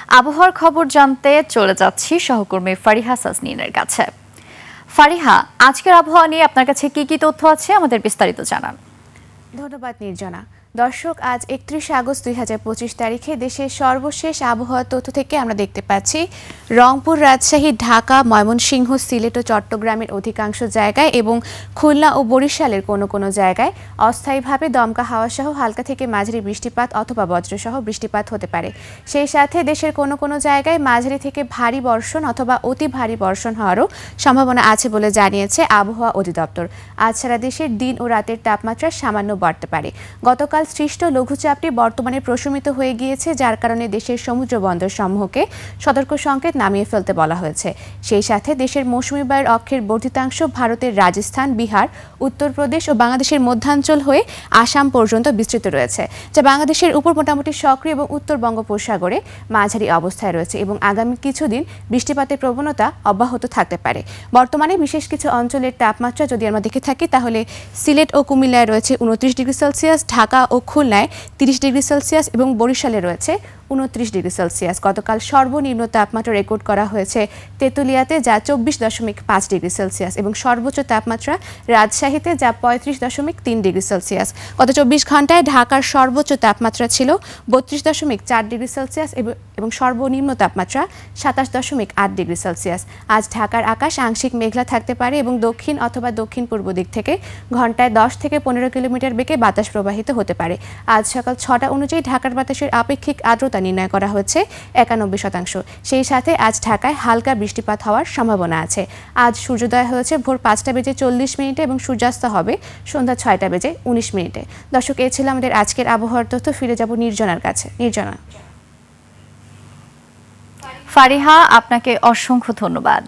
আবহাওয়ার খবর জানতে চলে যাচ্ছি সহকর্মী ফারিহা সাজনীনের কাছে। ফারিহা, আজকের আবহাওয়া নিয়ে আপনার কাছে কি কি তথ্য আছে আমাদের বিস্তারিত জানান। ধন্যবাদ নির্জনা। দর্শক, আজ 31 আগস্ট 2025 তারিখে দেশের সর্বশেষ আবহাওয়ার তথ্য থেকে আমরা দেখতে পাচ্ছি রংপুর, রাজশাহী, ঢাকা, ময়মনসিংহ, সিলেট ও চট্টগ্রামের অধিকাংশ জায়গায় এবং খুলনা ও বরিশালের কোনো কোনো জায়গায় অস্থায়ীভাবে দমকা হাওয়া সহ হালকা থেকে মাঝারি বৃষ্টিপাত অথবা বজ্রসহ বৃষ্টিপাত হতে পারে। সেই সাথে দেশের কোনো কোনো জায়গায় মাঝারি থেকে ভারী বর্ষণ অথবা অতি ভারী বর্ষণ হওয়ারও সম্ভাবনা আছে বলে জানিয়েছে আবহাওয়া অধিদপ্তর। আজ সারা দেশের দিন ও রাতের তাপমাত্রা সামান্য বাড়তে পারে। গতকাল সৃষ্ট লঘুচাপটি বর্তমানে প্রশমিত হয়ে গিয়েছে, যার কারণে দেশের সমুদ্র বন্দর সমূহকে সতর্ক সংকেত নামিয়ে ফেলতে বলা হয়েছে। সেই সাথে দেশের মৌসুমী বায়ুর অক্ষের বর্ধিতাংশ ভারতের রাজস্থান, বিহার, উত্তরপ্রদেশ ও বাংলাদেশের মধ্যাঞ্চল হয়ে আসাম পর্যন্ত বিস্তৃত রয়েছে, যা বাংলাদেশের উপর মোটামুটি সক্রিয় এবং উত্তর বঙ্গোপসাগরে মাঝারি অবস্থায় রয়েছে এবং আগামী কিছুদিন বৃষ্টিপাতের প্রবণতা অব্যাহত থাকতে পারে। বর্তমানে বিশেষ কিছু অঞ্চলের তাপমাত্রা যদি আমরা দেখে থাকি তাহলে সিলেট ও কুমিল্লায় রয়েছে 29 ডিগ্রি সেলসিয়াস, ঢাকা ও খুলনায় 30 ডিগ্রি সেলসিয়াস এবং বরিশালে রয়েছে 29 ডিগ্রি সেলসিয়াস। গতকাল সর্বনিম্ন তাপমাত্রা রেকর্ড করা হয়েছে তেঁতুলিয়াতে, যা 24.5 ডিগ্রি সেলসিয়াস এবং সর্বোচ্চ তাপমাত্রা রাজশাহীতে, যা 35.3 ডিগ্রি সেলসিয়াস। গত 24 ঘন্টায় ঢাকার সর্বোচ্চ তাপমাত্রা ছিল 32.4 ডিগ্রি সেলসিয়াস এবং সর্বনিম্ন তাপমাত্রা 27.8 ডিগ্রি সেলসিয়াস। আজ ঢাকার আকাশ আংশিক মেঘলা থাকতে পারে এবং দক্ষিণ অথবা দক্ষিণ পূর্ব দিক থেকে ঘন্টায় 10 থেকে 15 কিলোমিটার বেগে বাতাস প্রবাহিত হতে পারে। আজ সকাল 6টা অনুযায়ী ঢাকার বাতাসের আপেক্ষিক আর্দ্রতা নির্ণয় করা হচ্ছে 91%। সেই সাথে আজ ঢাকায় হালকা বৃষ্টিপাত হওয়ার সম্ভাবনা আছে। আজ সূর্যোদয় হয়েছে ভোর 5:40 এবং সূর্যাস্ত হবে সন্ধ্যা 6:19। দর্শক, এ ছিল আমাদের আজকের আবহাওয়ার তথ্য। ফিরে যাব নির্জনার কাছে। নির্জনা। ফারিহা, আপনাকে অসংখ্য ধন্যবাদ।